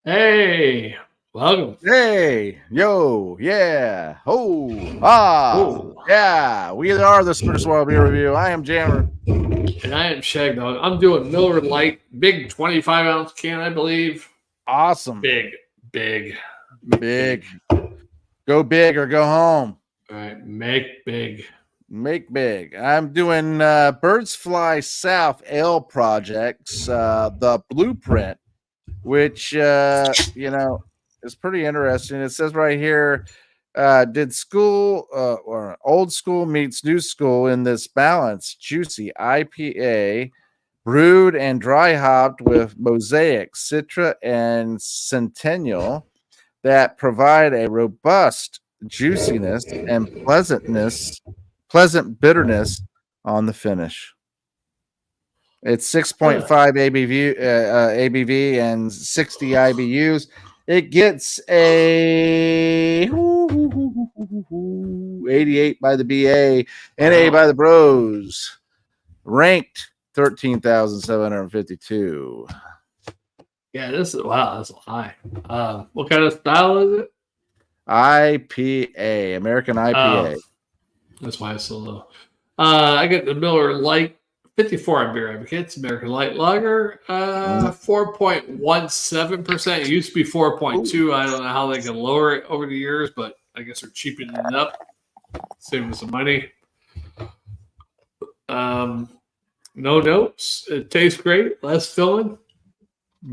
Hey, welcome. Hey, yo, yeah, ho, ah, Oh, yeah. We are the Spiritual World Beer Review. I am Jammer. and I am Shagdog. I'm doing Miller Lite, big 25-ounce can, I believe. Awesome, Big, big, big. big. Go big or go home. All right, make big. Make big. I'm doing Birds Fly South Ale Projects, the blueprint, which is pretty interesting. It says right here, did school or old school meets new school in this balanced, juicy IPA, brewed and dry hopped with Mosaic, Citra, and Centennial that provide a robust juiciness and pleasant bitterness on the finish. It's 6.5 ABV and 60 IBUs. It gets a 88 by the BA and A by the Bros. Ranked 13,752. Yeah, this is that's high. What kind of style is it? IPA, American IPA. That's why it's so low. I get the Miller Lite 54 on Beer Advocates, American Light Lager, 4.17%. It used to be 4.2. I don't know how they can lower it over the years, but I guess they're cheapening it up, saving some money. No notes. It tastes great. Less filling.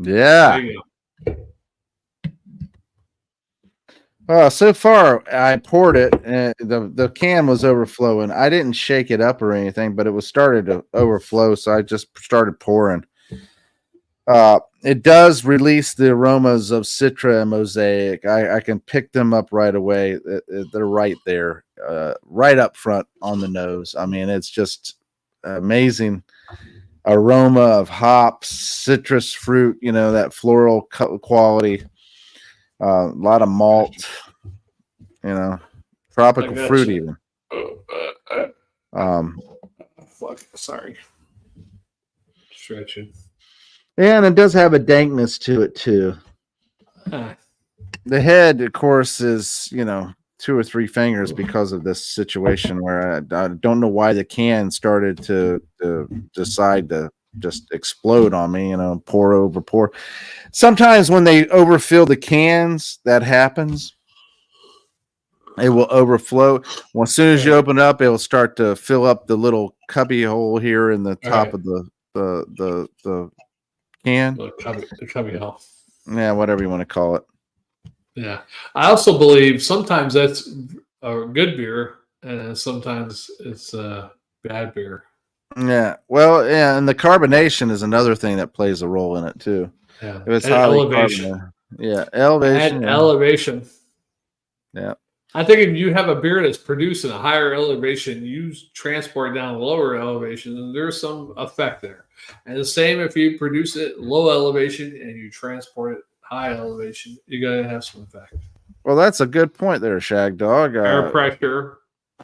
Yeah. There you go. So far, I poured it, and the can was overflowing. I didn't shake it up or anything, but it was started to overflow, so I just started pouring. It does release the aromas of Citra and Mosaic. I can pick them up right away. They're right there, right up front on the nose. I mean, it's just amazing aroma of hops, citrus fruit, that floral quality. A lot of malt, tropical fruit even. Fuck, sorry. Stretching. And it does have a dankness to it too. The head, of course, is 2 or 3 fingers because of this situation where I don't know why the can started to decide to just explode on me, pour. Sometimes when they overfill the cans, that happens. It will overflow. Well, as soon as you open it up, it will start to fill up the little cubby hole here in the top of the can. The cubby hole. Yeah, whatever you want to call it. Yeah. I also believe sometimes that's a good beer and sometimes it's a bad beer. Yeah. Well, yeah, and the carbonation is another thing that plays a role in it too. Yeah. If it's and highly elevation. carbonated. Yeah, elevation. Add elevation. Yeah. I think if you have a beer that's produced in a higher elevation, you transport it down a lower elevation, and there's some effect there. And the same if you produce it low elevation and you transport it high elevation, you're going to have some effect. Well, that's a good point there, Shagdog. Air pressure.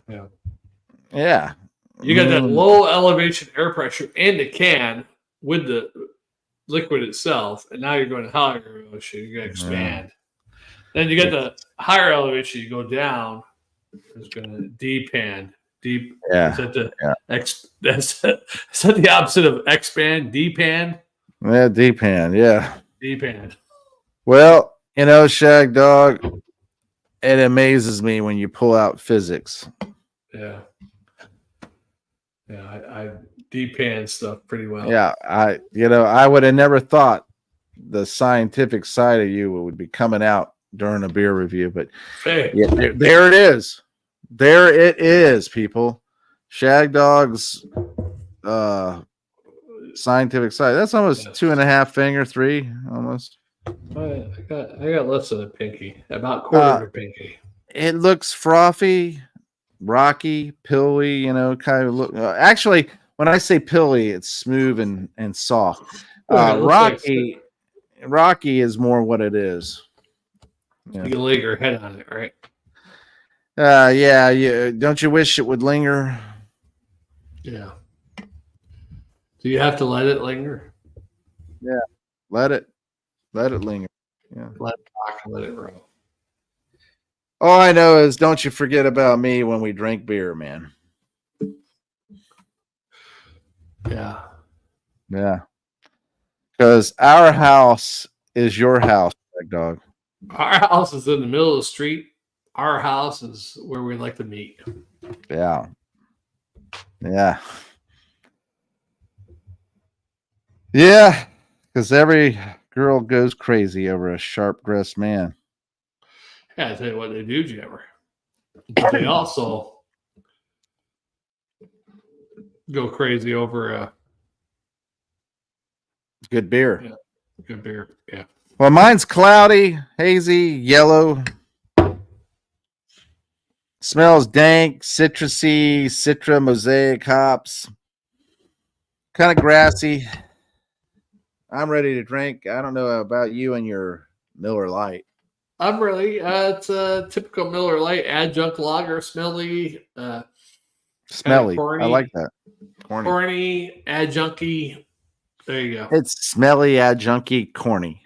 Yeah. Yeah. You got that low elevation air pressure in the can with the liquid itself, and now you're going to higher elevation. You're going to expand. Then you get the higher elevation, you go down, it's going to depan. Deep. Yeah. Is that is that the opposite of expand? Depan? Yeah, depan. Yeah. Depan. Well, Shagdog, it amazes me when you pull out physics. Yeah. Yeah, I depan stuff pretty well. Yeah, I would have never thought the scientific side of you would be coming out during a beer review, but hey. Yeah, there it is. There it is, people. Shagdog's scientific side. That's almost 2.5 finger, 3 almost. I got less than a pinky, about quarter of a pinky. It looks frothy, rocky, pilly. Kind of look. Actually, when I say pilly, it's smooth and soft. Rocky is more what it is. Yeah. You can lay your head on it, right? Yeah. Don't you wish it would linger? Yeah. Do you have to let it linger? Yeah. Let it linger. Yeah. Let it rock and let it roll. All I know is don't you forget about me when we drink beer, man. Yeah. Yeah. Because our house is your house, Shagdog. Our house is in the middle of the street. Our house is where we like to meet. Yeah. Yeah. Yeah. Because every girl goes crazy over a sharp dressed man. Yeah, I tell you what they do, Jammer. But they also go crazy over Good beer. yeah, good beer. Yeah. Well, mine's cloudy, hazy, yellow. Smells dank, citrusy, citra, mosaic hops. Kind of grassy. I'm ready to drink. I don't know about you and your Miller Lite. I'm really it's a typical Miller Lite adjunct lager, smelly, kind of Smelly. corny, I like that. corny, adjuncty. There you go. It's smelly, adjunky, corny.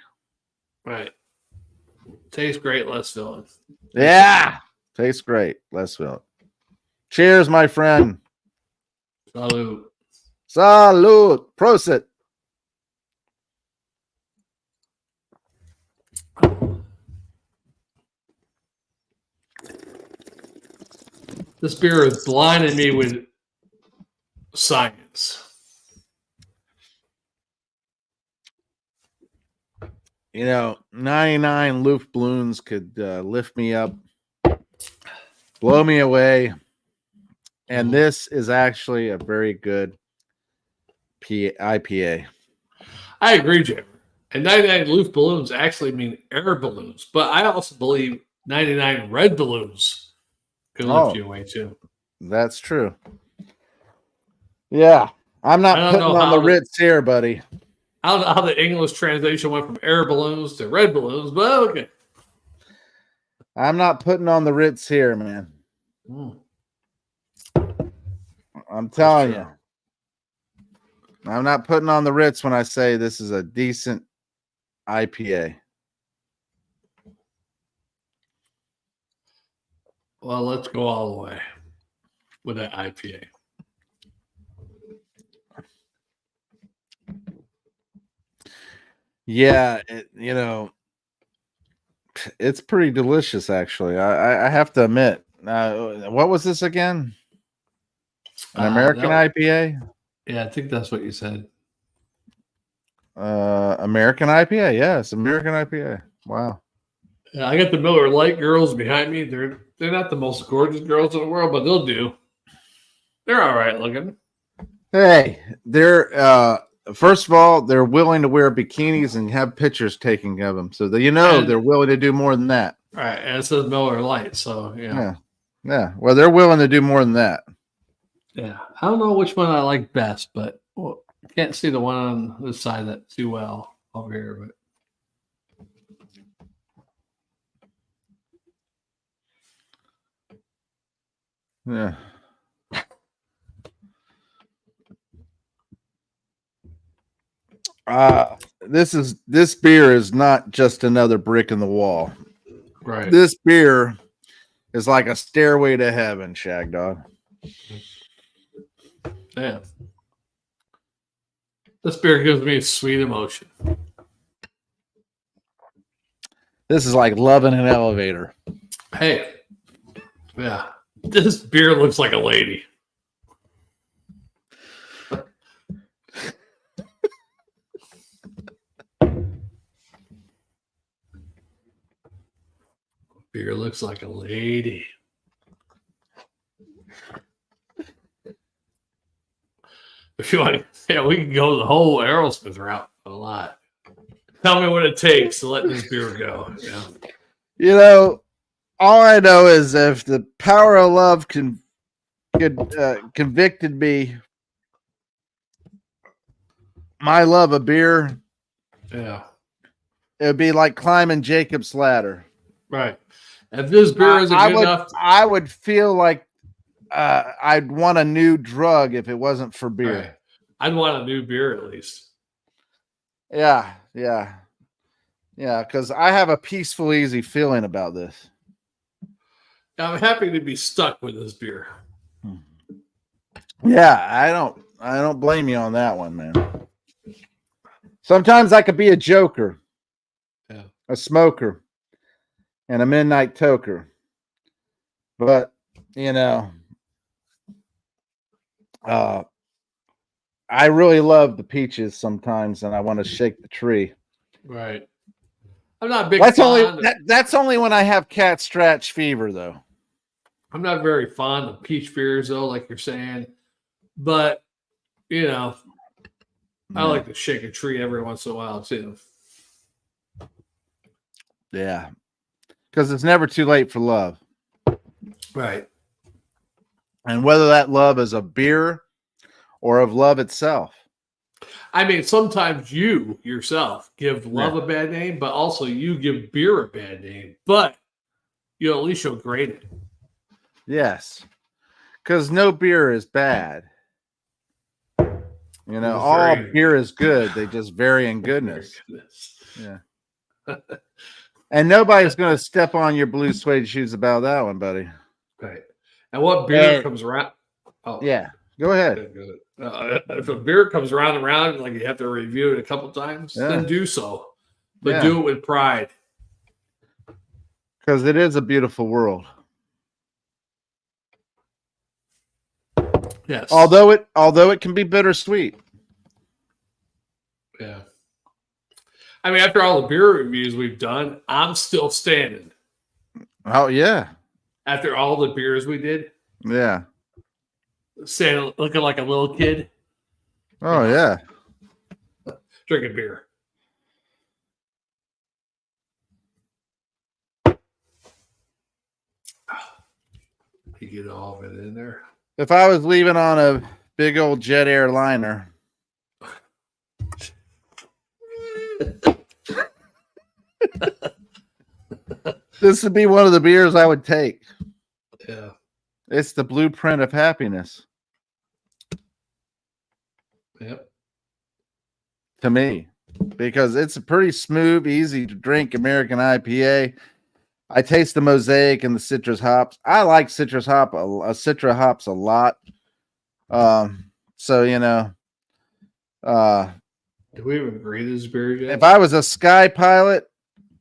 Right. Tastes great, less filling. Yeah. Tastes great. Let's feel it. Cheers, my friend. Salute. Salud. Prosit. This beer is blinding me with science. You know, 99 Luftballons could lift me up, blow me away. And this is actually a very good IPA. I agree, Jim. And 99 Luft balloons actually mean air balloons, but I also believe 99 red balloons could lift you away too. That's true. Yeah. I'm not putting on the Ritz here, buddy. I don't know how the English translation went from air balloons to red balloons, but okay. I'm not putting on the Ritz here, man. I'm telling you. I'm not putting on the Ritz when I say this is a decent IPA. Well, let's go all the way with that IPA. Yeah, it's pretty delicious, actually. I have to admit. What was this again? An American IPA? Yeah, I think that's what you said. American IPA. Yes, American IPA. Wow. Yeah, I got the Miller Lite girls behind me. They're not the most gorgeous girls in the world, but they'll do. They're all right looking. Hey, they're first of all, they're willing to wear bikinis and have pictures taken of them, so they're willing to do more than that. Right, and it says Miller Lite, so yeah. Well, they're willing to do more than that. Yeah, I don't know which one I like best, but I can't see the one on this side that too well over here. But yeah. This beer is not just another brick in the wall. Right. This beer is like a stairway to heaven, Shagdog. Yeah. This beer gives me a sweet emotion. This is like loving an elevator. Hey. Yeah. This beer looks like a lady. Beer looks like a lady. If you want, we can go the whole Aerosmith route a lot. Tell me what it takes to let this beer go. Yeah. All I know is if the power of love convicted me, my love of beer, yeah, it would be like climbing Jacob's ladder. Right. If this beer isn't good enough, I would feel like I'd want a new drug if it wasn't for beer. Right. I'd want a new beer at least. Yeah. Yeah, because I have a peaceful, easy feeling about this. I'm happy to be stuck with this beer. Yeah, I don't blame you on that one, man. Sometimes I could be a joker, Yeah. a smoker, and a midnight toker. But, you know, I really love the peaches sometimes, and I want to shake the tree. Right. I'm not a big That's fond. that's only when I have cat scratch fever, though. I'm not very fond of peach beers, though, like you're saying. But you know, I like to shake a tree every once in a while too. Yeah, because it's never too late for love. Right. And whether that love is of beer or of love itself. I mean, sometimes you yourself give love a bad name, but also you give beer a bad name. But you at least you'll grade it. Yes, because no beer is bad. You know, all beer is good. They just vary in goodness. Yeah. And nobody's going to step on your blue suede shoes about that one, buddy. Right. And what beer comes around? Oh, yeah. Go ahead. If a beer comes around and around, like you have to review it a couple times, then do so. But do it with pride. Because it is a beautiful world. Yes. Although it can be bittersweet. Yeah. I mean, after all the beer reviews we've done, I'm still standing. Oh yeah. After all the beers we did. Yeah. Saying, looking like a little kid. Oh yeah. Drinking beer. You get all of it in there. If I was leaving on a big old jet airliner. This would be one of the beers I would take. Yeah. It's the blueprint of happiness. Yep. To me. Because it's a pretty smooth, easy to drink American IPA. I taste the mosaic and the citrus hops. I like citrus hops a lot. So you know, did we even grade this beer yet? If I was a sky pilot,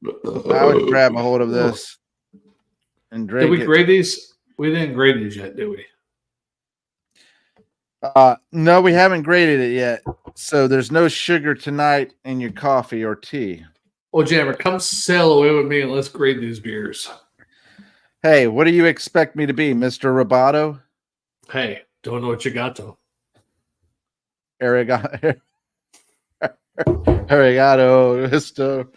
I would grab a hold of this and drink it. Did we grade these? We didn't grade these yet, did we? No, we haven't graded it yet. So there's no sugar tonight in your coffee or tea. Well, Jammer, come sail away with me and let's grade these beers. Hey, what do you expect me to be, Mr. Roboto? Hey, don't know what you got though. Arigato, Mr.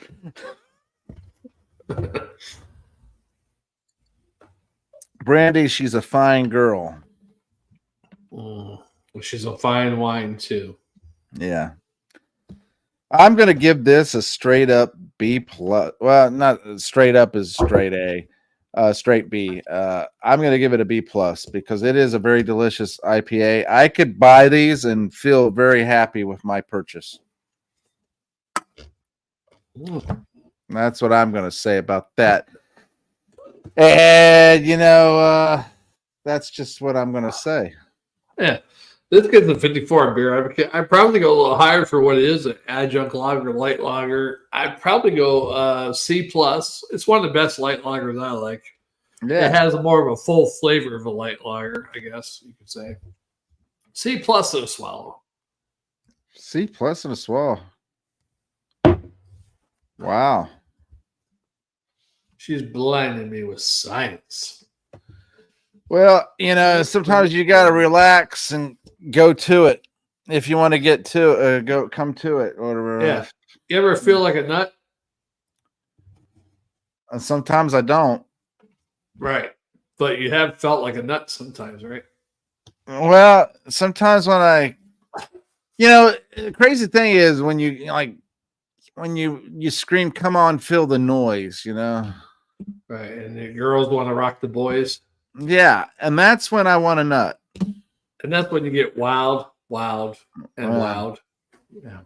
Brandy, she's a fine girl. Well, she's a fine wine too. Yeah. I'm going to give this a straight up B plus. Well, not straight up is straight A, straight B. I'm going to give it a B plus because it is a very delicious IPA. I could buy these and feel very happy with my purchase. That's what I'm going to say about that. And, you know, that's just what I'm going to say. Yeah. This gets a 54 beer. I'd probably go a little higher for what it is, an adjunct lager, light lager. I'd probably go C plus. It's one of the best light lagers I like. Yeah. It has more of a full flavor of a light lager, I guess you could say. C plus and a swallow. C plus and a swallow. Wow. She's blinding me with science. Well, you know, sometimes you got to relax and go to it. If you want to get to come to it. Or yeah. You ever feel like a nut? And sometimes I don't. Right. But you have felt like a nut sometimes, right? Well, sometimes when you know, the crazy thing is when you scream, come on, feel the noise, you know? Right. And the girls want to rock the boys. Yeah. And that's when I want a nut. And that's when you get wild, and wild. Yeah.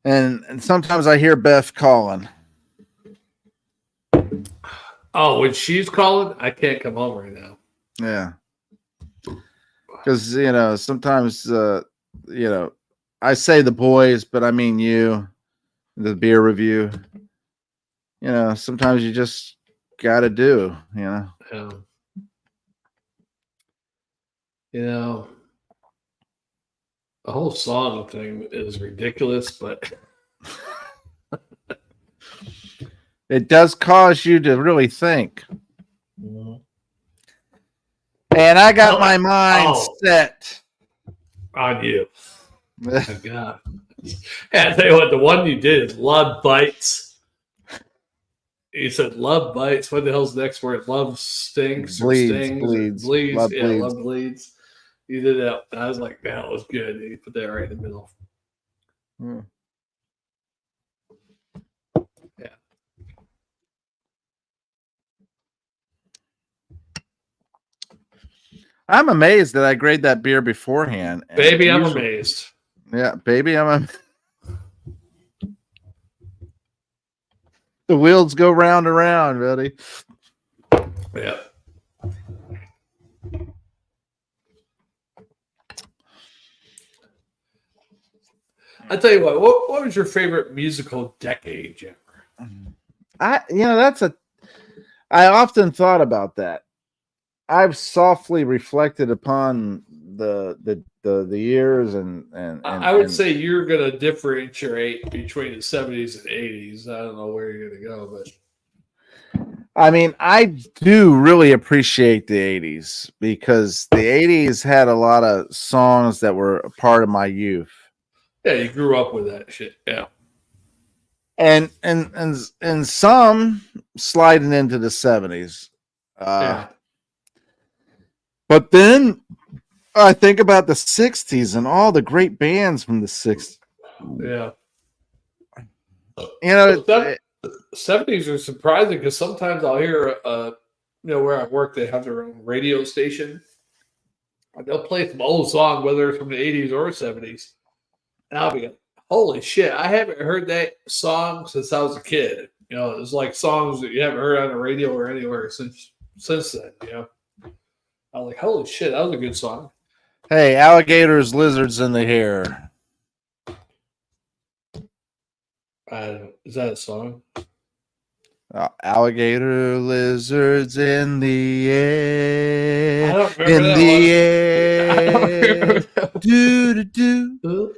And sometimes I hear Beth calling. Oh, when she's calling, I can't come home right now. Yeah. Because, sometimes, I say the boys, but I mean you, the beer review. Sometimes you just got to do, Yeah. The whole song thing is ridiculous, but it does cause you to really think. Mm-hmm. And I got my mind set on you. Oh, God. Yeah, I tell you what, the one you did is Love Bites. You said Love Bites. What the hell's the next word? Love Stinks or Stings? Bleeds. Bleeds. Love Yeah, bleeds. Love Bleeds. You did that. I was like, that was good. You put that right in the middle. Yeah. I'm amazed that I grade that beer beforehand. Baby, I'm amazed. Yeah, baby, I'm amazed. The wheels go round and round, buddy. Yeah. I tell you what was your favorite musical decade, Jim? I often thought about that. I've softly reflected upon the years and I would say you're going to differentiate between the 70s and 80s. I don't know where you're going to go, but I mean, I do really appreciate the 80s because the 80s had a lot of songs that were a part of my youth. Yeah, you grew up with that shit. Yeah. And some sliding into the 70s. Yeah. But then I think about the 60s and all the great bands from the 60s. Yeah. 70s are surprising because sometimes I'll hear, where I work, they have their own radio station. And they'll play some old song, whether it's from the 80s or 70s. And I'll be like, holy shit, I haven't heard that song since I was a kid. It's like songs that you haven't heard on the radio or anywhere since then, I was like, holy shit, that was a good song. Hey, alligators, lizards in the hair. Is that a song? Alligator, lizards in the air. I don't remember in the air. Do do do.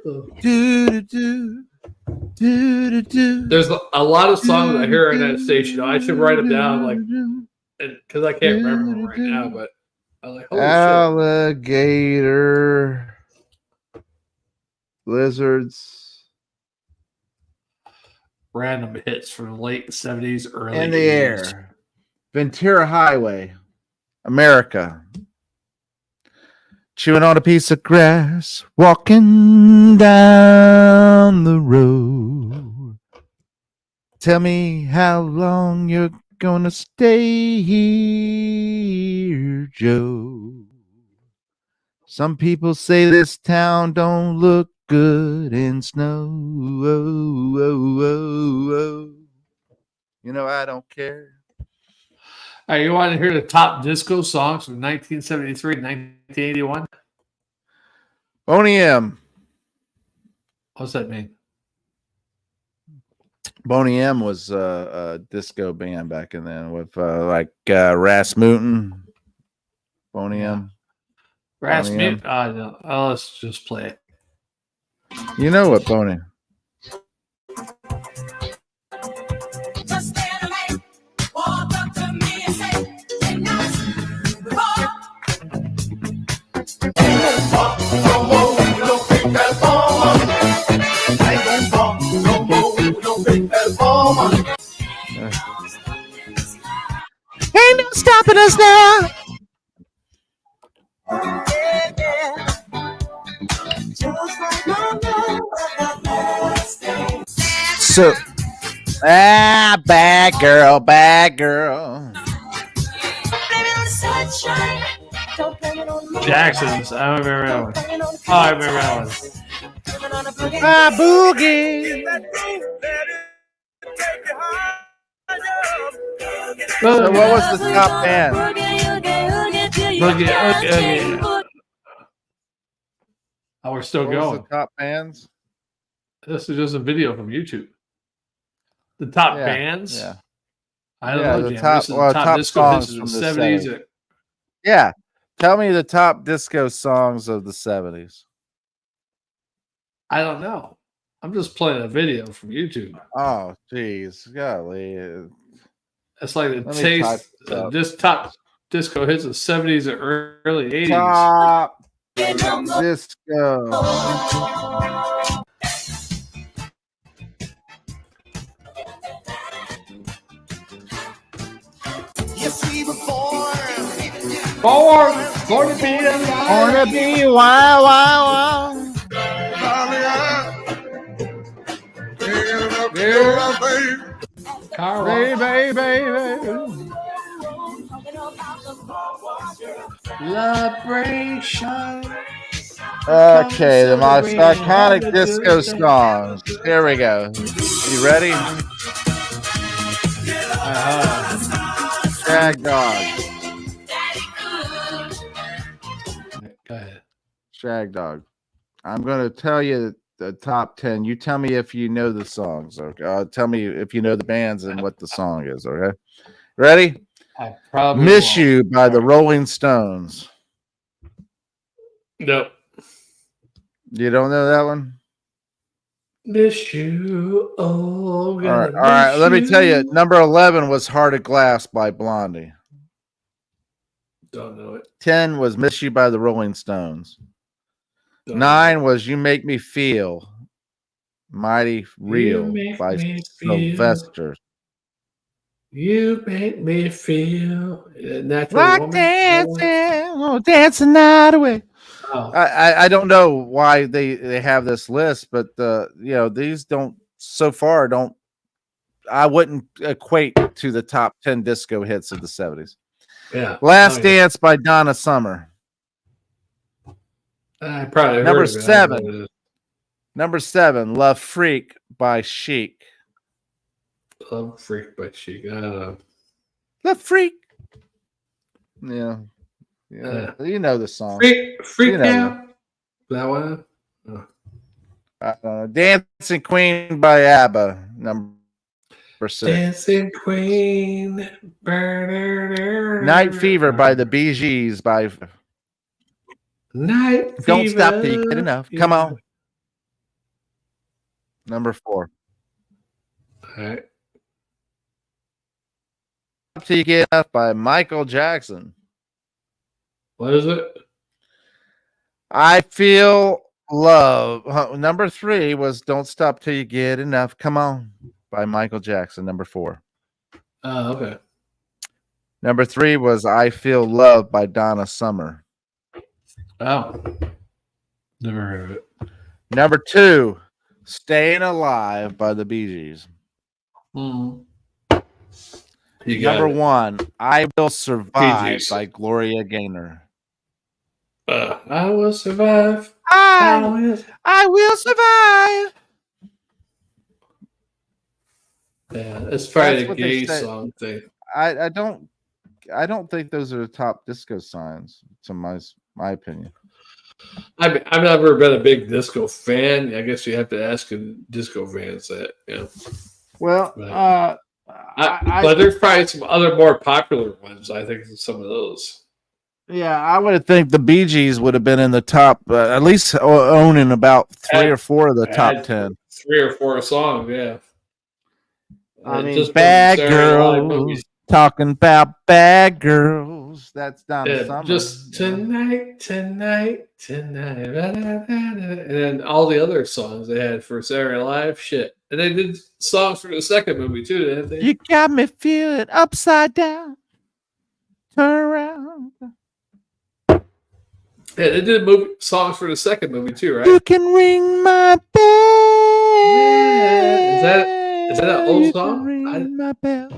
There's a lot of songs I hear on that station. I should write them down, because I can't remember them right now. But I was like, holy alligator, shit. Lizards. Random hits from the late 70s, early in the 80s. air. Ventura Highway, America. Chewing on a piece of grass, walking down the road. Tell me how long you're gonna stay here, Joe. Some people say this town don't look good in snow. Oh, oh, oh, oh. I don't care. Hey, you want to hear the top disco songs from 1973 and 1981? Boney M. What's that mean? Boney M was a disco band back in then with Rasmussen. Boney M. Rasmussen? No. Let's just play it. You know what, Boney? Ain't no stopping us now. So, bad girl. Jackson's. I don't remember that one. Oh, I remember that one. Boogie. So what was the top band? Boogie. Oh, we're still What was going. the top bands? This is just a video from YouTube. The top bands? Yeah. I don't know, the Jam. top, This is the top disco songs hits from of the the 70s. 70s. Yeah. Tell me the top disco songs of the 70s. I don't know. I'm just playing a video from YouTube. Oh, geez. Golly. It's like the taste of this top disco hits of the 70s and early 80s. Top disco. Born to be alive. Wanna be wild, wild, wild. Baby. Celebration. Okay, the most iconic disco songs. Here we go. You ready? Shagdog. Go ahead. Shagdog. I'm going to tell you the top 10. You tell me if you know the songs. Okay. Tell me if you know the bands and what the song is. Okay. Ready? I probably Miss won't. You by the Rolling Stones. Nope. You don't know that one? Miss you. Oh, all right. Let me tell you. Number 11 was Heart of Glass by Blondie. Don't know it. 10 was Miss You by the Rolling Stones. 9 was You Make Me Feel Mighty Real by Sylvester. You make me feel natural like woman. dancing night away. Oh. I don't know why they have this list, but these don't I wouldn't equate to the top 10 disco hits of the 70s. Yeah. Last Dance by Donna Summer. I probably Number heard of it. 7. Number 7, Love Freak by Chic. Love Freak by Chic. I don't know. Love Freak. Yeah. You know the song. Freak out. That one? Oh. Dancing Queen by ABBA. Number 6. Dancing Queen. Night Fever by the Bee Gees by Night Fever. Don't Stop Till You Get Enough. Come on. Number 4. All right. Till You Get Enough by Michael Jackson. What is it? I Feel Love. Number 3 was Don't Stop Till You Get Enough. Come on by Michael Jackson. Number 4. Oh, okay. Number 3 was I Feel Love by Donna Summer. Oh. Never heard of it. Number 2, Staying Alive by the Bee Gees. Number 1, I Will Survive by Gloria Gaynor. I will survive. I will survive. Yeah, it's probably a gay song thing. I don't think those are the top disco signs, to my opinion. I've never been a big disco fan. I guess you have to ask disco fans that. Yeah. Well, but there's probably some other more popular ones. I think some of those. Yeah, I would think the Bee Gees would have been in the top, at least owning about 3 or 4 of the top 10. 3 or 4 songs, yeah. I mean, just Bad Girls, talking about bad girls. That's Donna Summer. Just tonight. And then all the other songs they had for Saturday Night Live, shit. And they did songs for the second movie, too, didn't they? You got me feeling upside down. Turn around. Yeah, they did songs for the second movie, too, right? You can ring my bell. Yeah. Is that an old song? Ring my bell.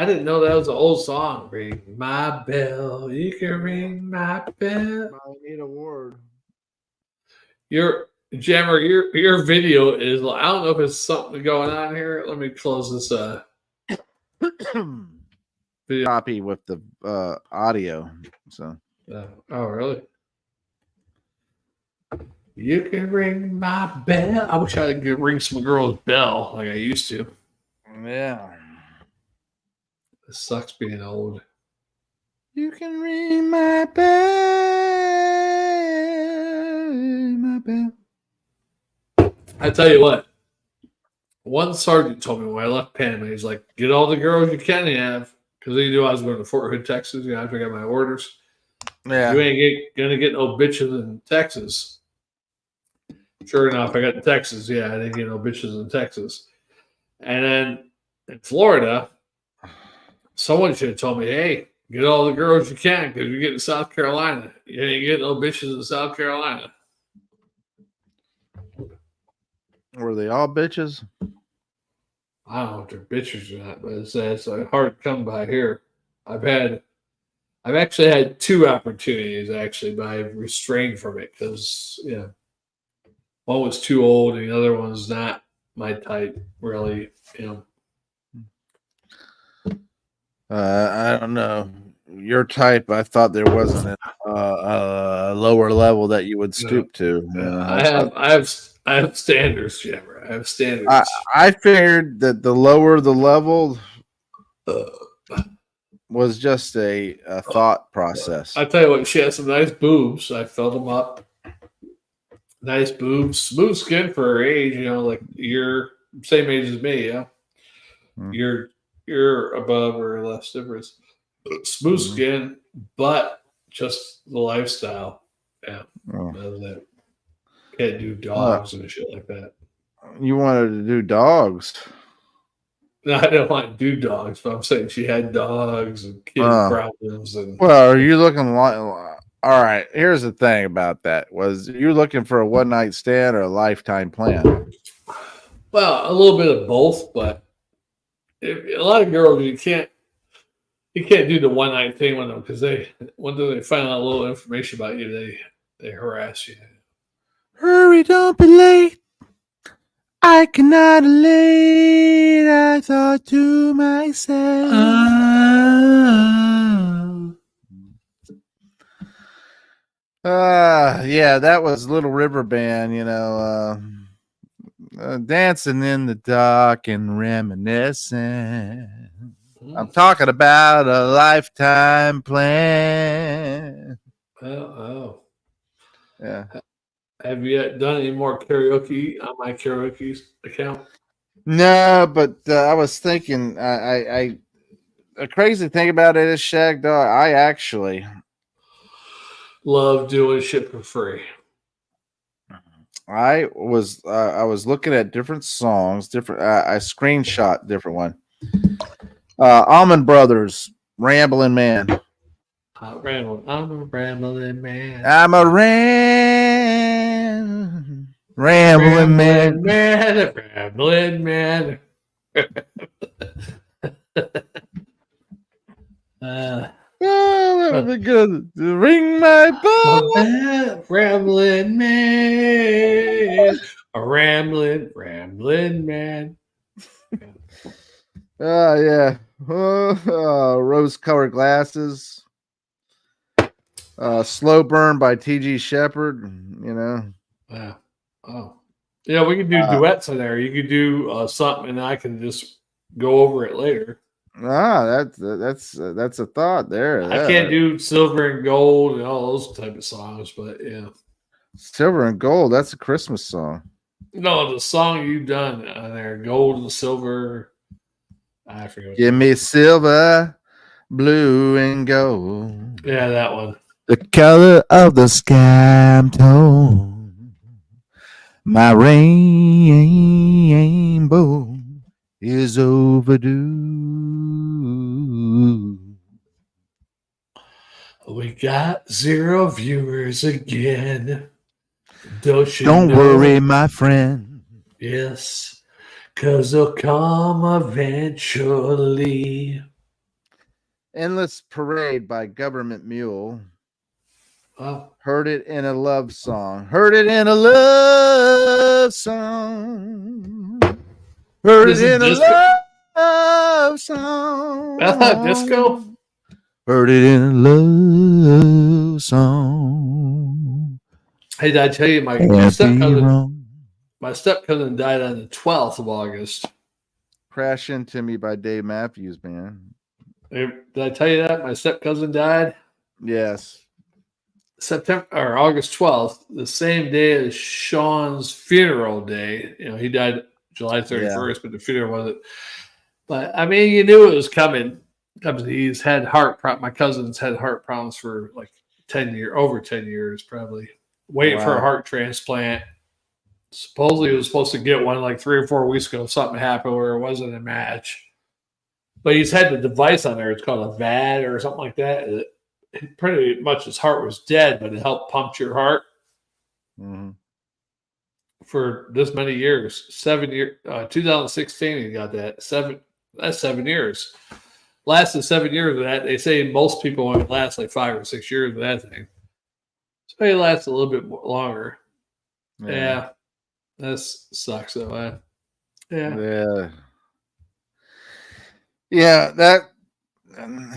I didn't know that was an old song. Ring my bell. You can ring my bell. I need a word. Your Jammer, your video is. I don't know if it's something going on here. Let me close this. Video. Copy with the audio. So. Oh, really? You can ring my bell. I wish I could ring some girl's bell like I used to. Yeah. It sucks being old. You can ring my bell, my bell. I tell you what. One sergeant told me when I left Panama, he's like, "Get all the girls you can have," because he knew I was going to Fort Hood, Texas. You know, after I got my orders. Yeah. You ain't gonna get no bitches in Texas. Sure enough, I got in Texas. Yeah, I didn't get no bitches in Texas. And then in Florida, someone should have told me, "Hey, get all the girls you can because you get in South Carolina. You ain't getting no bitches in South Carolina." Were they all bitches? I don't know if they're bitches or not, but it's hard to come by here. I've actually had 2 opportunities actually, but I've restrained from it because one was too old and the other one's not my type, really. I don't know. Your type, I thought there wasn't a lower level that you would stoop to. I have standards, Jammer. I have standards. I figured that the lower the level was just a thought process. I tell you what, she has some nice boobs. I filled them up. Nice boobs, smooth skin for her age. Like you're same age as me. Yeah, you're above or less difference. Smooth skin, but just the lifestyle. Yeah, that's it. Can't do dogs and shit like that. You wanted to do dogs? No, I didn't want to do dogs, but I'm saying she had dogs and kid problems. Well, are you looking like? All right. Here's the thing about that: was you looking for a one night stand or a lifetime plan? Well, a little bit of both, but a lot of girls you can't do the one night thing with them because once they find out a little information about you, they harass you. Hurry, don't be late. I cannot late. I thought to myself. Yeah, that was Little River Band, dancing in the dark and reminiscing. I'm talking about a lifetime plan. Oh. Yeah. Have you done any more karaoke on my karaoke account? No, but I was thinking, a crazy thing about it is, Shagdog, I actually love doing shit for free. I was looking at different songs, I screenshot different one. Almond Brothers, Rambling Man. I'm a rambling man. I'm a rambling man. Rambling man. Oh, that would be good. Ring my bell. Rambling man. A rambling man. Yeah. Rose-colored glasses. Slow Burn by T.G. Shepherd. Wow. Oh. Yeah, we could do duets in there. You could do something, and I can just go over it later. That's a thought there. I can't do Silver and Gold and all those type of songs, but yeah. Silver and Gold, that's a Christmas song. No, the song you've done on there, Gold and Silver. I forget. Give me silver, blue, and gold. Yeah, that one. The color of the sky tone. My rainbow is overdue. We got 0 viewers again. Don't worry, my friend. Yes, 'cause they'll come eventually. Endless Parade by Government Mule. Oh, Heard it in a love song. Heard it in a love song. Heard this it is in a disco. love song. That's not disco. Heard it in a love song. Hey, did I tell you my Can't be wrong. my stepcousin died on the 12th of August. Crash Into Me by Dave Matthews, man. Did I tell you that my stepcousin died Yes. September or August 12th, the same day as Sean's funeral day? You know, he died July 31st, but the funeral wasn't. But I mean, you knew it was coming. He's had my cousin's had heart problems for like 10 years, over 10 years, probably waiting for a heart transplant. Supposedly, he was supposed to get one like 3 or 4 weeks ago. Something happened where it wasn't a match. But he's had the device on there. It's called a VAD or something like that. Pretty much his heart was dead, but it helped pump your heart for this many years. 7 years. 2016, he got that. That's 7 years. Lasted 7 years of that. They say most people only last like 5 or 6 years with that thing. So he lasts a little bit longer. Yeah. That sucks though. Yeah. Yeah, that. I mean,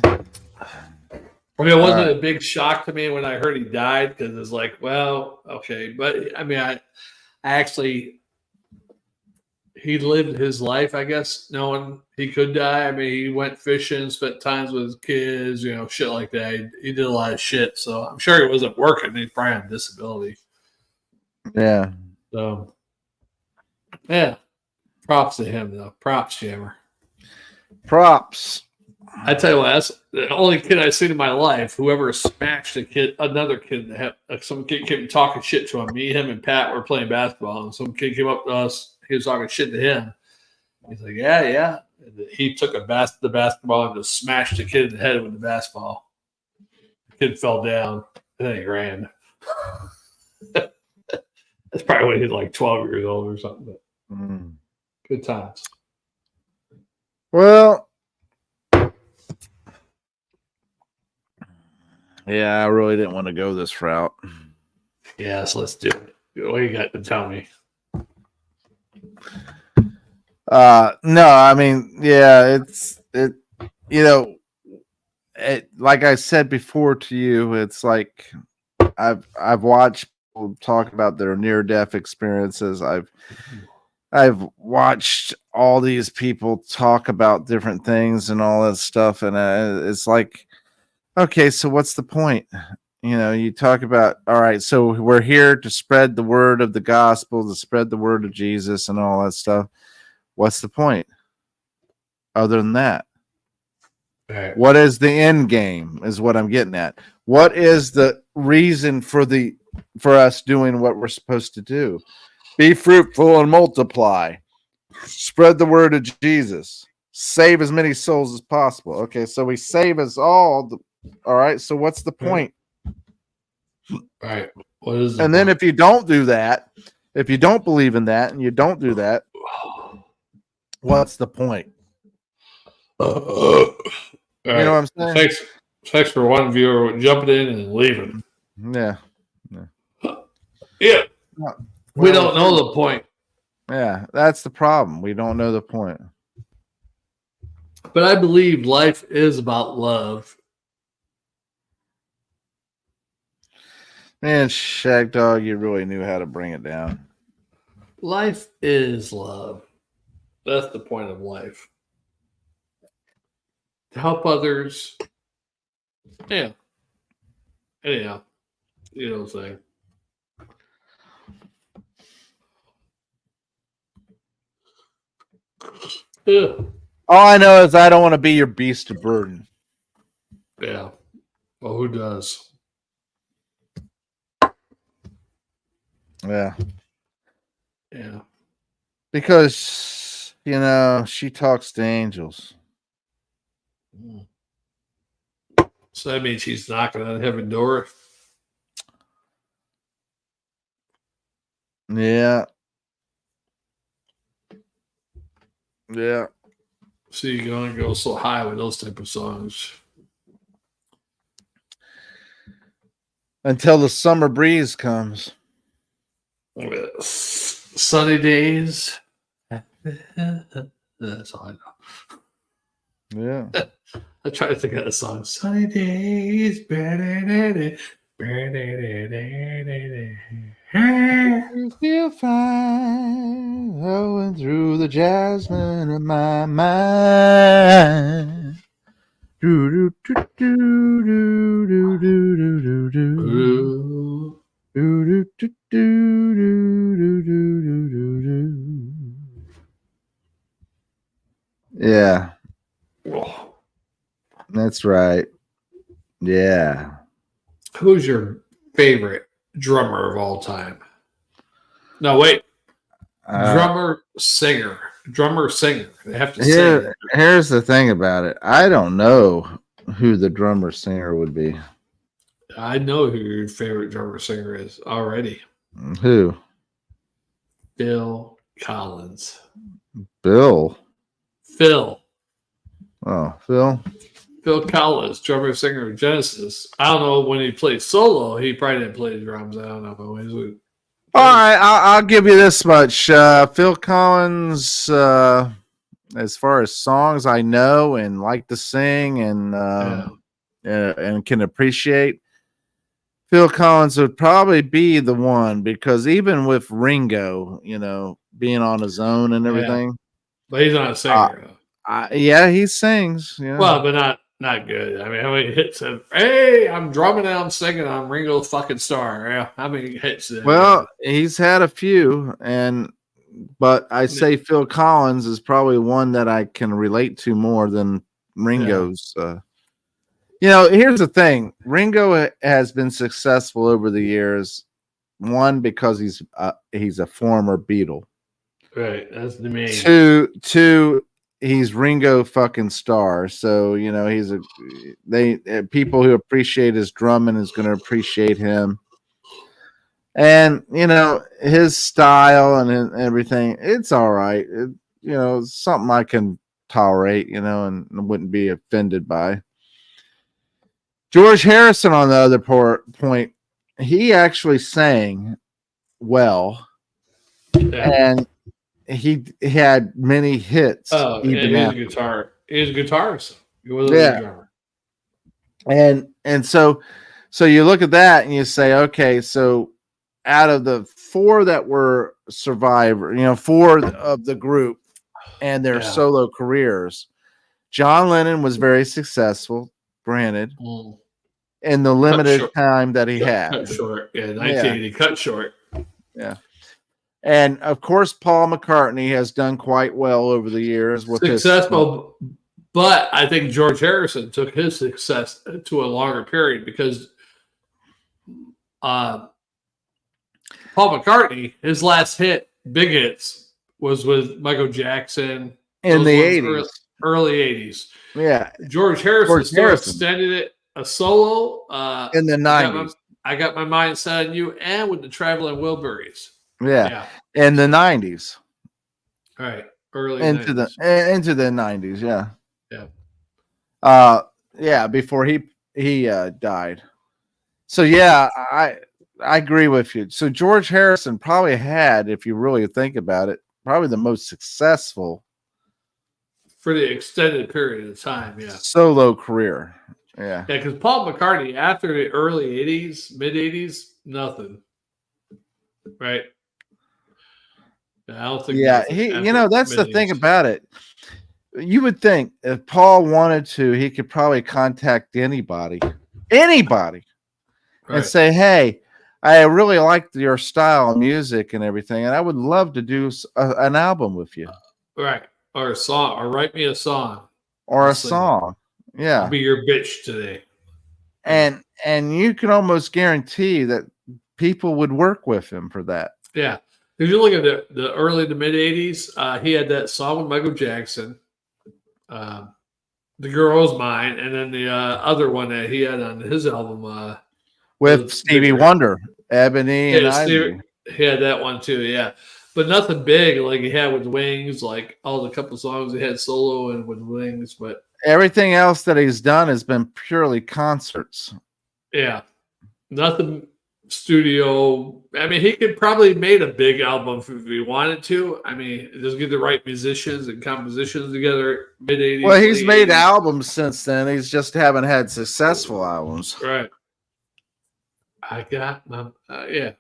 it wasn't a big shock to me when I heard he died because it's like, well, okay. But I mean, I actually, he lived his life, I guess, knowing he could die. I mean, he went fishing, spent times with his kids, you know, shit like that. He did a lot of shit. So I'm sure he wasn't working. He's probably on disability. Yeah. So, yeah. Props to him, though. Props, Jammer. Props. I tell you what, that's the only kid I've seen in my life. Whoever smashed another kid in the head. Like some kid came talking shit to him. Me, him, and Pat were playing basketball, and some kid came up to us. He was talking shit to him. He's like, yeah. And he took the basketball and just smashed the kid in the head with the basketball. The kid fell down, and then he ran. That's probably when he was like 12 years old or something. But good times. Well, yeah, I really didn't want to go this route. Yes, let's do it. What do you got to tell me? No, I mean, yeah, like I said before to you, it's like I've watched people talk about their near-death experiences. I've watched all these people talk about different things and all that stuff, and it's like, okay, so what's the point? You know, you talk about, all right, so we're here to spread the word of the gospel, to spread the word of Jesus and all that stuff. What's the point other than that? Right. What is the end game is what I'm getting at. What is the reason for us doing what we're supposed to do? Be fruitful and multiply. Spread the word of Jesus. Save as many souls as possible. Okay, so we save us all. All right, so what's the point? All right. What is and then if you don't do that, if you don't believe in that and you don't do that, what's the point? You know what I'm saying? Thanks for one viewer jumping in and leaving. Yeah. We don't know the point. Yeah, that's the problem. We don't know the point. But I believe life is about love. Man, Shagdog, you really knew how to bring it down. Life is love. That's the point of life. To help others. Yeah. Anyhow, you know what I'm saying. Yeah. All I know is I don't want to be your beast of burden. Yeah. Well, who does? Yeah. Yeah. Because, you know, she talks to angels. So that means she's knocking on heaven door. Yeah. Yeah. So you're going to go so high with those type of songs. until the summer breeze comes. Sunny days. That's all I know. Yeah. I try to think of that song. Sunny days. You feel fine going through the jasmine in my mind. Do do do do do do do do do. Ooh. Do do do do do do do do do. Yeah, Oh. that's right. Yeah. Who's your favorite drummer of all time? No, wait. Drummer, singer. Drummer, singer. They have to sing. Here's the thing about it. I don't know who the drummer singer would be. I know who your favorite drummer singer is already. Who? Phil Collins. Bill. Phil. Oh, Phil. Phil Collins, drummer singer of Genesis. I don't know when he played solo. He probably didn't play the drums. I don't know. But when he was All right, I'll give you this much. Phil Collins, as far as songs I know and like to sing and can appreciate, Phil Collins would probably be the one, because even with Ringo, being on his own and everything, but he's not a singer. yeah, he sings. Yeah. Well, but not good. I mean, how many hits have? Hey, I'm drumming and I'm singing. I'm Ringo fucking Starr. Yeah, how many hits? Well, he's had a few, but I say Phil Collins is probably one that I can relate to more than Ringo's. Here's the thing: Ringo has been successful over the years. One, because he's a former Beatle. Right, that's the main. Two, he's Ringo fucking Starr. So he's people who appreciate his drumming is going to appreciate him. And his style and everything, it's all right. Something I can tolerate, and wouldn't be offended by. George Harrison, on the other point, he actually sang well, and he had many hits. Oh, yeah, he's a guitar. He's a guitarist. He was a drummer. And so you look at that and you say, okay, so out of the four that were survivor, four of the group and their solo careers, John Lennon was very successful, granted, in the limited time that he had. Cut short. Yeah, 1980, cut short. Yeah. And of course, Paul McCartney has done quite well over the years with successful. But I think George Harrison took his success to a longer period, because Paul McCartney, his last big hits, was with Michael Jackson in the 80s, early 80s. Yeah, George Harrison still extended it a solo in the 90s. I got my mind set on you, and with the Traveling Wilburys. Yeah, in the 90s. All right, early into 90s. Into the 90s. Yeah. Before he died. So yeah, I agree with you. So George Harrison probably had, if you really think about it, probably the most successful for the extended period of time. Yeah, solo career. Yeah, because Paul McCartney, after the early 80s, mid 80s, nothing. Right. I don't think. Yeah, that's the thing about it. You would think if Paul wanted to, he could probably contact anybody, right, and say, "Hey, I really like your style of music and everything, and I would love to do an album with you." Right, or a song, or write me a song, or a song. Yeah, I'll be your bitch today. And you can almost guarantee that people would work with him for that. Yeah. If you look at the early to mid 80s, he had that song with Michael Jackson, The Girl's Mine, and then the other one that he had on his album with Stevie Wonder, Ebony and Ivy. He had that one too, yeah. But nothing big like he had with Wings, like all the couple songs he had solo and with Wings. But everything else that he's done has been purely concerts. Yeah. nothing studio. I mean, he could probably made a big album if he wanted to. I mean, just get the right musicians and compositions together. Mid '80s, Well, he's late made 80s. albums since then. He's just haven't had successful albums. Right. I got my yeah.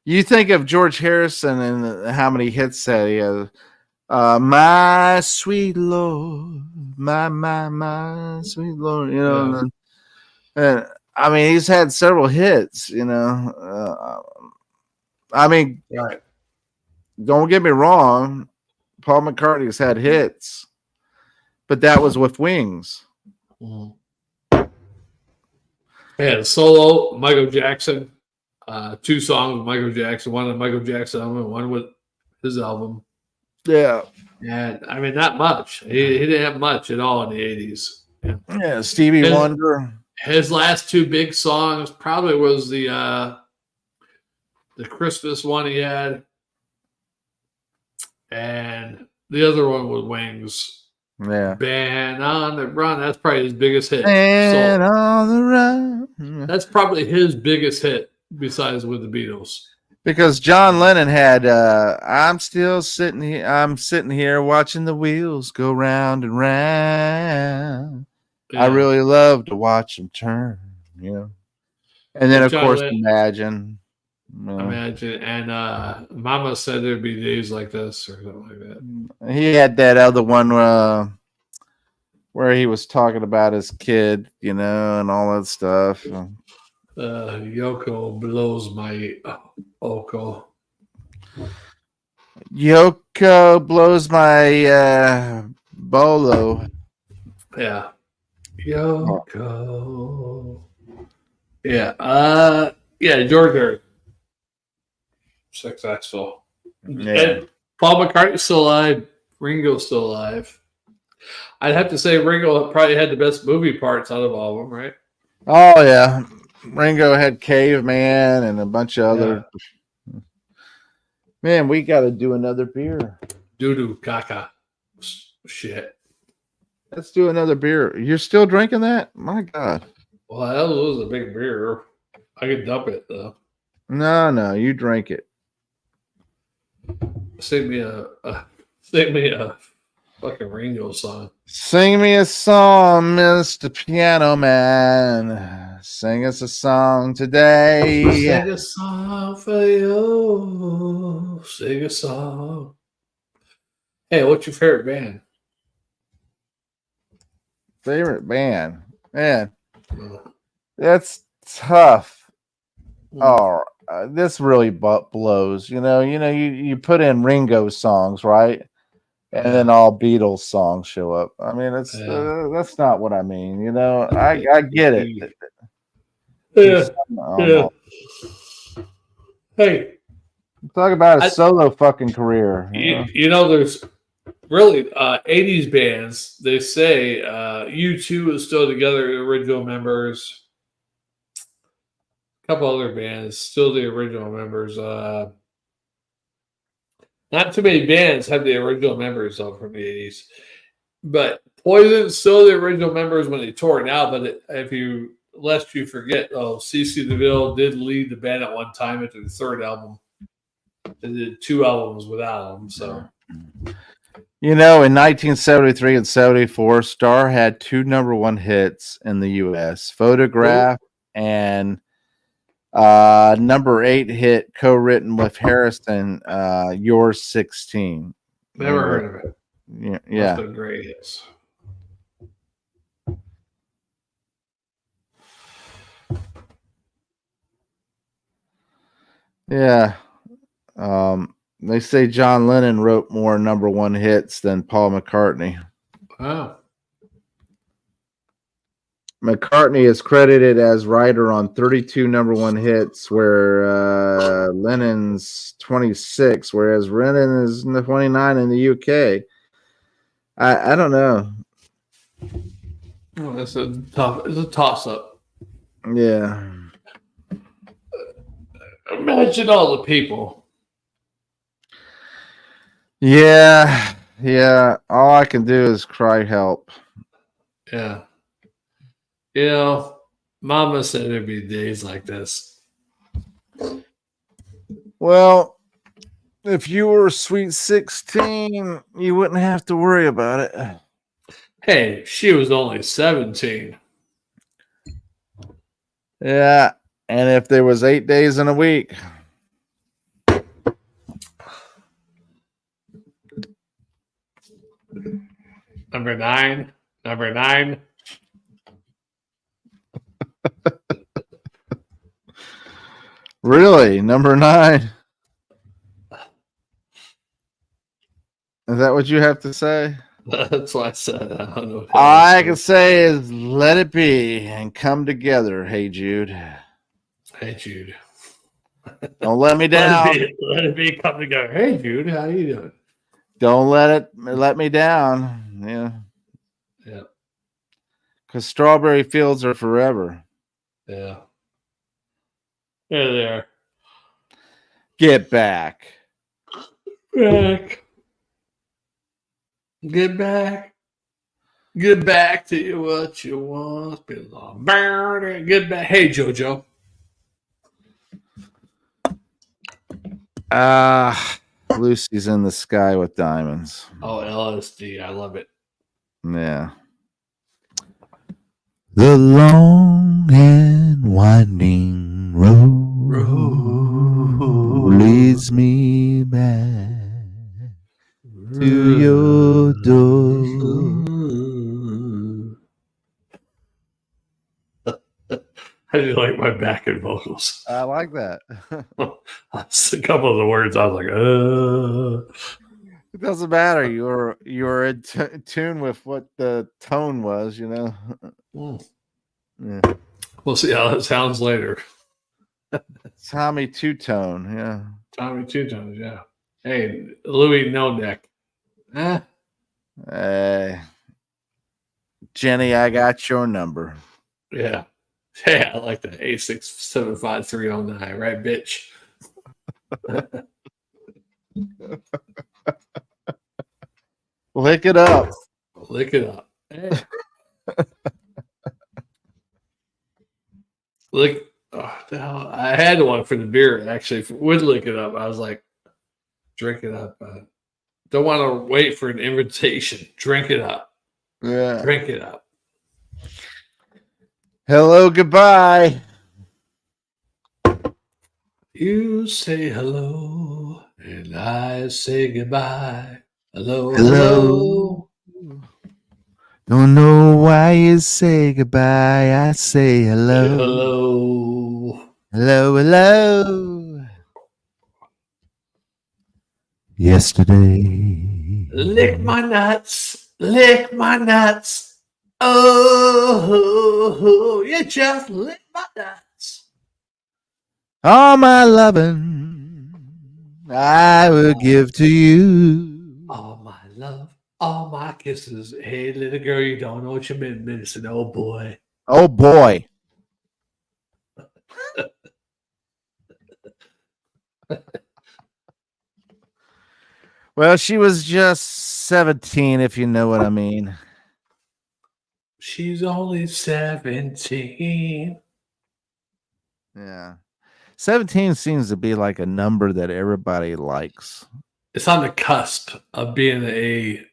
You think of George Harrison and how many hits that he has. My sweet Lord, my sweet Lord. You know, Yeah. and I mean, he's had several hits. You know, I mean, Right. don't get me wrong. Paul McCartney's had hits, but that was with Wings. Mhm. Yeah, solo Michael Jackson. 2 songs with Michael Jackson. One on Michael Jackson album, one with his album. Yeah, And I mean, not much. He didn't have much at all in the '80s. Yeah. yeah. Stevie His, Wonder. his last 2 big songs probably was the Christmas one he had, and the other one was Wings. Yeah. Band on the Run. That's probably his biggest hit. And So on the run. that's probably his biggest hit besides with the Beatles. Because John Lennon had I'm sitting here watching the wheels go round and round. Yeah. I really love to watch them turn, you know. And then Well, of John course Lennon, Imagine. Imagine, and Mama said there'd be days like this or something like that. He had that other one where he was talking about his kid, you know, and all that stuff. Yoko blows my Oko. Yoko blows my bolo. Yeah. Yoko. Yeah. Yeah, George Harrison. Successful. Yeah. And Paul McCartney's still alive. Ringo's still alive. I'd have to say Ringo probably had the best movie parts out of all of them, right? Oh yeah. Ringo had Caveman and a bunch of other. Man, we got to do another beer. Doo-doo, caca. Shit. Let's do another beer. You're still drinking that? My God. Well, that was a big beer. I could dump it, though. No, you drink it. Sing me a fucking Ringo song. Sing me a song, Mr. Piano Man. Sing us a song today. Sing a song for you. Sing a song. Hey, what's your favorite band? Favorite band? Man, that's tough. Oh, this really blows. You put in Ringo songs, right? And then all Beatles songs show up. I mean, that's not what I mean. You know, I get it. Yeah. Hey, talk about a solo fucking career. You know, there's really 80s bands. They say U2 is still together, the original members. A couple other bands still the original members. Not too many bands have the original members though from the 80s. But Poison still the original members when they tore it out. But lest you forget, CeCe DeVille did lead the band at one time after the third album. They did 2 albums without him. So, in 1973 and 74, Starr had 2 #1 hits in the U.S. Photograph and #8 hit co-written with Harrison, You're 16. Never heard of it. Yeah. That's great hits. Yeah. They say John Lennon wrote more #1 hits than Paul McCartney. Wow. McCartney is credited as writer on 32 #1 hits, where Lennon's 26, whereas Lennon is 29 in the UK. I don't know. Well, it's a toss-up. Yeah. Imagine all the people. Yeah. All I can do is cry help. Yeah. You know, Mama said there'd be days like this. Well, if you were sweet 16, you wouldn't have to worry about it. Hey, she was only 17. Yeah. And if there was 8 days in a week. Number 9. Number 9. Really? Number 9? Is that what you have to say? That's why I said I don't know. All I can say is let it be and come together. Hey, Jude. Hey, Jude. Don't let me down. Let it be. Come together. Hey, Jude. How you doing? Don't let me down. Yeah. Yeah. Because strawberry fields are forever. Yeah. There they are. Get back. Back. Get back. Get back to you what you want. Belong. Get back. Hey, JoJo. Lucy's in the sky with diamonds. Oh, LSD. I love it. Yeah. The long and winding road leads me back to your door. How do you like my backing vocals? I like that. That's a couple of the words I was like, It doesn't matter. You're in tune with what the tone was, you know. Yeah. We'll see how that sounds later. Tommy Two Tone, yeah. Tommy Two Tones, yeah. Hey, Louis No Neck. Jenny, I got your number. Yeah. Yeah, I like that. 8675309, right, bitch? Lick it up. Lick it up. Hey. Lick. Oh, the hell. I had one for the beer, actually. Would lick it up. I was like, drink it up. Don't want to wait for an invitation. Drink it up. Yeah. Drink it up. Hello, goodbye. You say hello, and I say goodbye. Hello, hello. Don't know why you say goodbye. I say hello. Hello. Hello, hello. Yesterday. Lick my nuts. Lick my nuts. Oh, you just lick my nuts. All my loving I will give to you. All my love, all my kisses. Hey, little girl, you don't know what you've been missing. Oh, boy. Oh, boy. Well, she was just 17, if you know what I mean. She's only 17. Yeah. 17 seems to be like a number that everybody likes. It's on the cusp of being a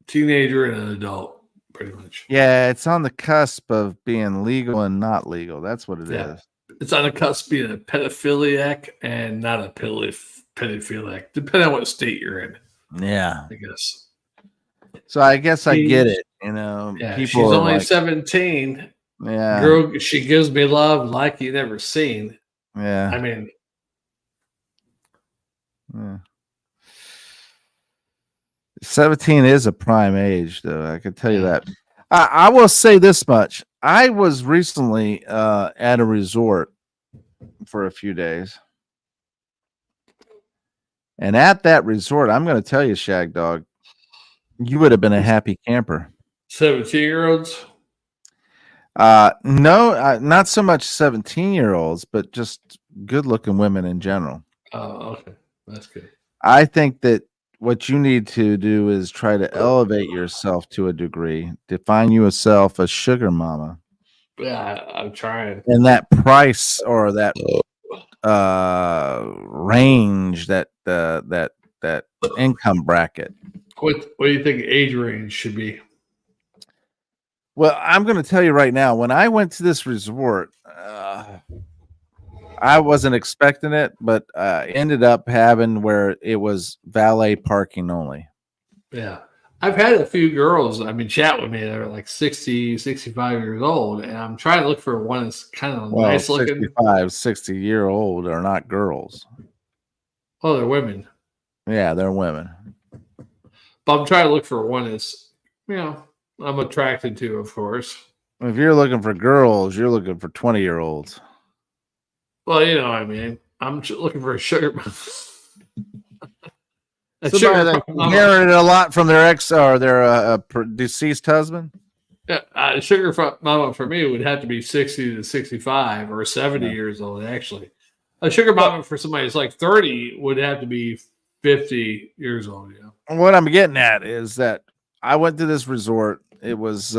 teenager and an adult, pretty much. Yeah, it's on the cusp of being legal and not legal. That's what it is. It's on the cusp of being a pedophiliac and not a pedophiliac, depending on what state you're in. Yeah. I guess. So I guess I get it. You know, yeah, people she's are only like, 17. Yeah. Girl, she gives me love like you never seen. Yeah. I mean, yeah. 17 is a prime age, though. I can tell you that. I will say this much. I was recently at a resort for a few days. And at that resort, I'm going to tell you, Shagdog, you would have been a happy camper. 17-year-olds? No, not so much 17-year-olds, but just good-looking women in general. Oh, okay. That's good. I think that what you need to do is try to elevate yourself to a degree. Define yourself a sugar mama. Yeah, I'm trying. And that price or that range, that income bracket. What do you think age range should be? Well, I'm going to tell you right now, when I went to this resort, I wasn't expecting it, but ended up having where it was valet parking only. Yeah. I've had a few girls, chat with me that are like 60, 65 years old, and I'm trying to look for one that's kind of Well, nice looking. 65, 60-year-old are not girls. Oh, they're women. Yeah, they're women. But I'm trying to look for one that's, I'm attracted to, of course. If you're looking for girls, you're looking for 20-year-olds. Well, you know what I mean. I'm looking for a sugar. Somebody that inherited a lot from their ex or their deceased husband. Yeah, sugar mama for me would have to be 60 to 65 or 70 years old, actually. A sugar mama for somebody that's like 30 would have to be 50 years old. Yeah. What I'm getting at is that I went to this resort. It was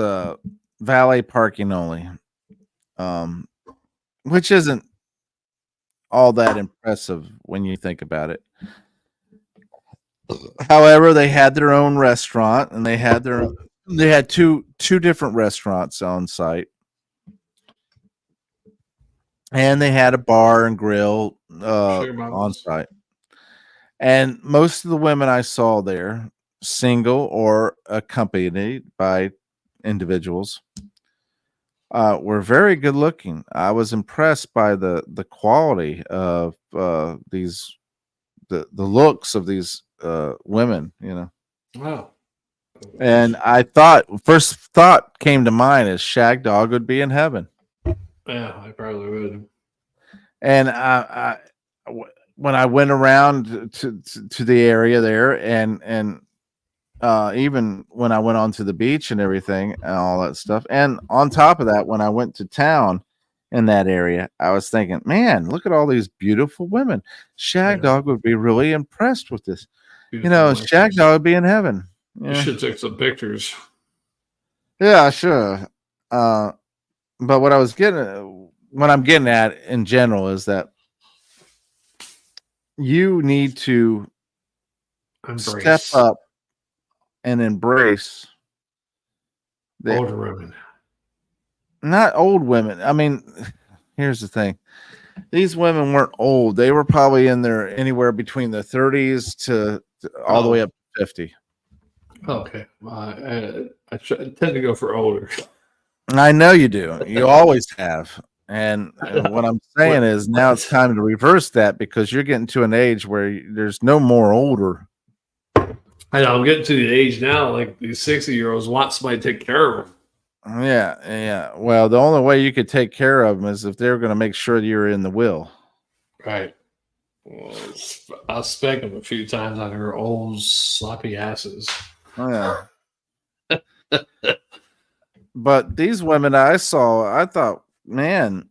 valet parking only, which isn't all that impressive when you think about it. However, they had their own restaurant, and they had two different restaurants on site, and they had a bar and grill on site. And most of the women I saw there, single or accompanied by individuals, were very good looking. I was impressed by the quality of the looks of these women, Wow. And first thought came to mind is Shagdog would be in heaven. Yeah, I probably would. And when I went around to the area there, and even when I went onto the beach and everything and all that stuff, and on top of that, when I went to town in that area, I was thinking, man, look at all these beautiful women. Shagdog would be really impressed with this. Shagdog would be in heaven. Yeah. You should take some pictures. Yeah, sure. But what I'm getting at in general is that you need to step up and embrace the older women. Not old women. I mean, here's the thing. These women weren't old. They were probably in their anywhere between the 30s to all the way up to 50. Okay. I tend to go for older. I know you do. You always have. And what I'm saying is now it's time to reverse that, because you're getting to an age where there's no more older. I know. I'm getting to the age now, like these 60-year-olds want somebody to take care of them. Yeah. Well, the only way you could take care of them is if they're going to make sure you're in the will. Right. Well, I'll spank them a few times on her old sloppy asses. Oh, yeah. But these women I saw, I thought, man,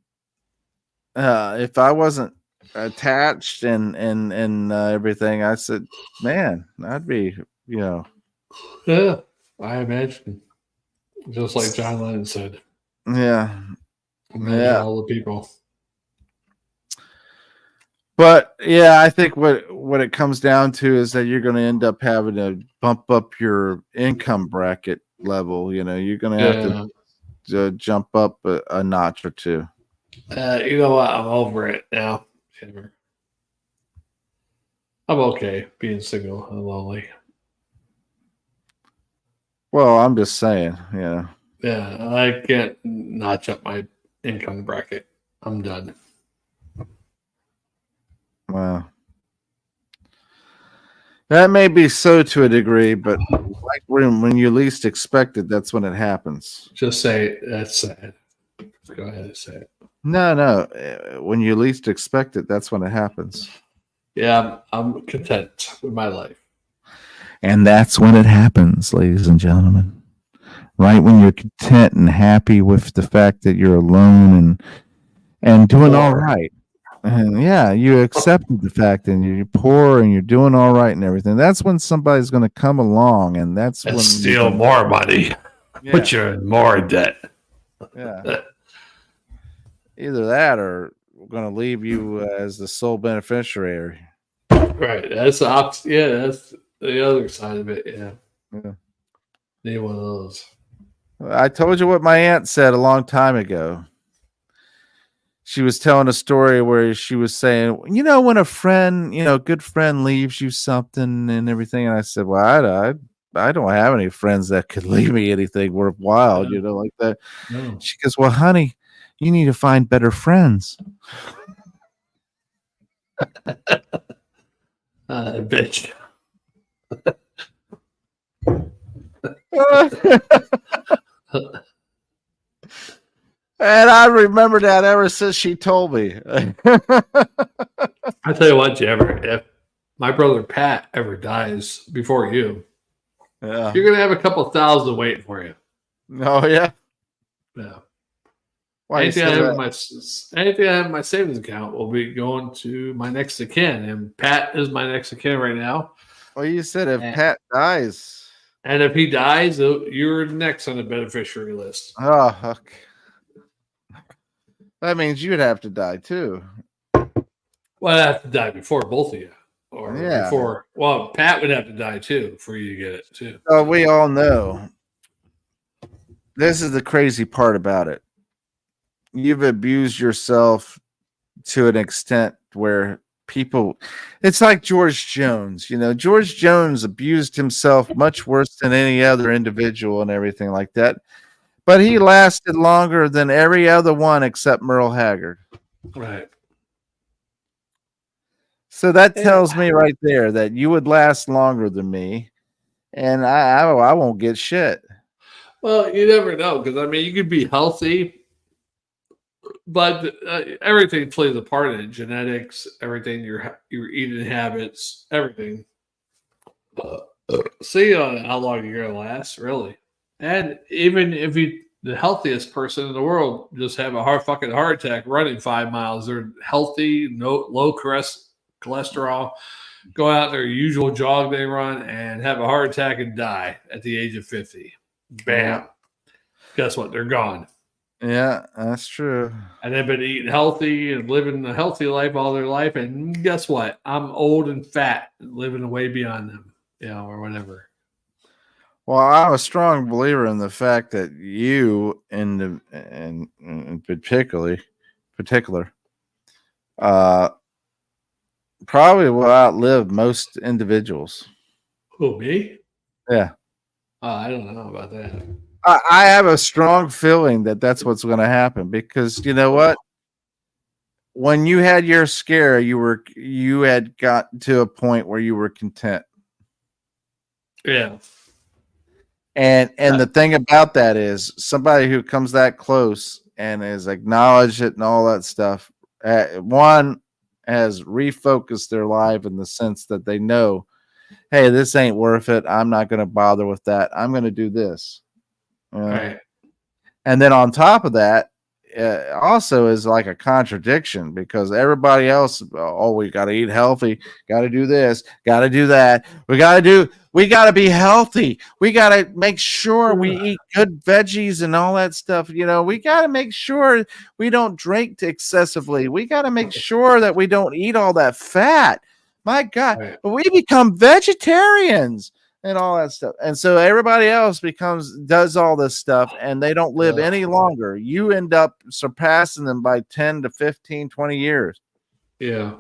if I wasn't attached and everything, I said, man, I'd be, Yeah, I imagine. Just like John Lennon said. Yeah. Imagine all the people. But yeah, I think what it comes down to is that you're going to end up having to bump up your income bracket level. You're going to have to jump up a notch or two. You know what? I'm over it now. I'm okay being single and lonely. Well, I'm just saying, Yeah, I can't notch up my income bracket. I'm done. Wow. That may be so to a degree, but like when you least expect it, that's when it happens. Just say it. That's sad. Go ahead and say it. No. When you least expect it, that's when it happens. Yeah, I'm content with my life. And that's when it happens, ladies and gentlemen. Right when you're content and happy with the fact that you're alone and doing all right. And yeah, you accepted the fact and you're poor and you're doing all right and everything. That's when somebody's going to come along, and that's when steal more money, put you in more debt. Yeah. either that or we're going to leave you as the sole beneficiary. Right. That's the opposite. Yeah, that's the other side of it. Yeah. Yeah. Need one of those. I told you what my aunt said a long time ago. She was telling a story where she was saying, when a friend, good friend leaves you something and everything. And I said, well, I don't have any friends that could leave me anything worthwhile, like that. No. She goes, well, honey, you need to find better friends. Bitch. And I remember that ever since she told me. I tell you what, if my brother Pat ever dies before you, Yeah. you're gonna have a couple thousand waiting for you. Oh yeah. Yeah. Why anything I have in my savings account will be going to my next of kin, and Pat is my next of kin right now. Well, you said if Pat dies, and if he dies, you're next on the beneficiary list. Oh, okay. That means you'd have to die too. Well, I have to die before both of you, or before. Well, Pat would have to die too for you to get it too. So we all know. This is the crazy part about it. You've abused yourself to an extent where people. It's like George Jones. George Jones abused himself much worse than any other individual and everything like that. But he lasted longer than every other one except Merle Haggard. Right. So that tells me right there that you would last longer than me, and I won't get shit. Well, you never know, because you could be healthy, but everything plays a part in it. Genetics, everything, your eating habits, everything. See how long you're gonna last, really. And even if the healthiest person in the world just have a fucking heart attack running 5 miles, they're healthy, no low cholesterol, go out their usual jog they run and have a heart attack and die at the age of 50. Bam. Yeah. Guess what? They're gone. Yeah, that's true. And they've been eating healthy and living a healthy life all their life. And guess what? I'm old and fat and living way beyond them, or whatever. Well, I'm a strong believer in the fact that you, in particular, probably will outlive most individuals. Who, me? Yeah. I don't know about that. I have a strong feeling that that's what's going to happen because you know what? When you had your scare, you had got to a point where you were content. Yeah. And the thing about that is somebody who comes that close and is acknowledged it and all that stuff, one has refocused their life in the sense that they know, hey, this ain't worth it. I'm not going to bother with that. I'm going to do this. Right. And then on top of that, also is like a contradiction because everybody else, we got to eat healthy, got to do this, got to do that. We got to be healthy. We got to make sure we eat good veggies and all that stuff. We got to make sure we don't drink excessively. We got to make sure that we don't eat all that fat. My God, right. We become vegetarians and all that stuff. And so everybody else does all this stuff and they don't live any longer. You end up surpassing them by 10 to 15, 20 years. Yeah.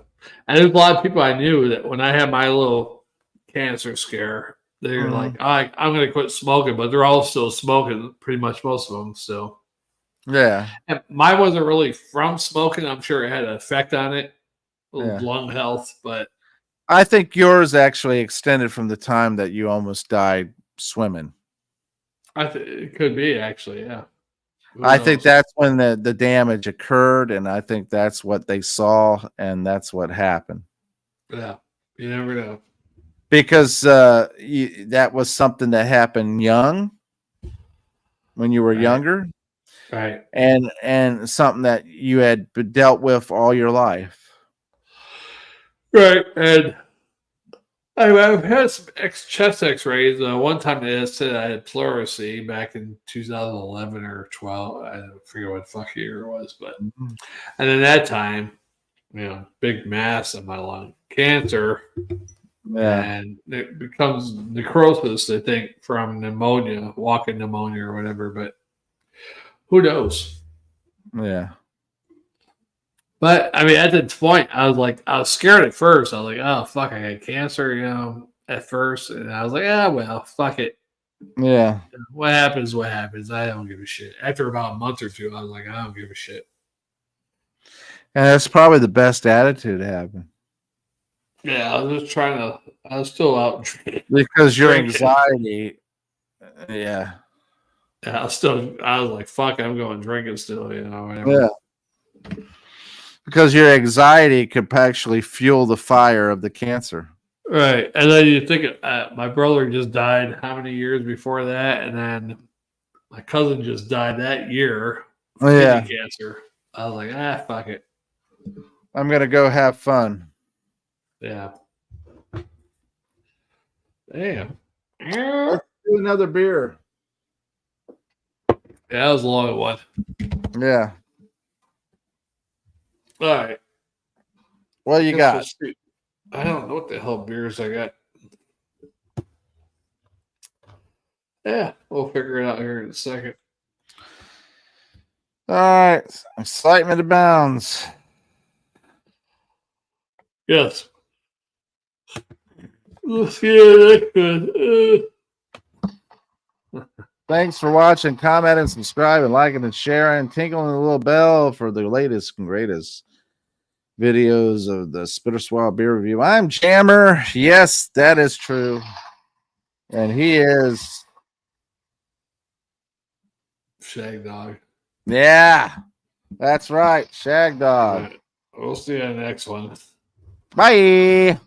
And there's a lot of people I knew that when I had my little cancer scare, they're like, I'm going to quit smoking, but they're all still smoking, pretty much most of them still. Yeah. And mine wasn't really from smoking. I'm sure it had an effect on it, lung health, but I think yours actually extended from the time that you almost died swimming. It could be actually, yeah. I think that's when the damage occurred, and I think that's what they saw, and that's what happened. Yeah, you never know. Because that was something that happened young, when you were younger, right? And something that you had dealt with all your life. Right, and I've had some chest X-rays. One time they said I had pleurisy back in 2011 or 12. I forget what fuck year it was, but and then that time, big mass in my lung, cancer, Yeah. and it becomes necrosis. I think from pneumonia, walking pneumonia or whatever. But who knows? Yeah. But I mean, at that point, I was scared at first. I was like, oh fuck, I had cancer, at first, and I was like, well, fuck it. Yeah. What happens, what happens. I don't give a shit. After about a month or two, I was like, I don't give a shit. And that's probably the best attitude to have. Yeah, I was just I was still out drinking. Because your anxiety. Yeah. Yeah, I was like, fuck, I'm going drinking still, whatever. Yeah. Because your anxiety could actually fuel the fire of the cancer. Right. And then you think, my brother just died how many years before that? And then my cousin just died that year from kidney cancer. I was like, fuck it. I'm going to go have fun. Yeah. Damn. Let's do another beer. Yeah, that was a long one. Yeah. All right. What you got? I don't know what the hell beers I got. Yeah, we'll figure it out here in a second. All right. Excitement abounds. Yes. Let's get it good. Thanks for watching, commenting, subscribing, liking, and sharing. Tinkling the little bell for the latest and greatest videos of the Spitter Swallow Beer Review. I'm Jammer. Yes, that is true. And he is Shagdog. Yeah, that's right. Shagdog. Right. We'll see you in the next one. Bye.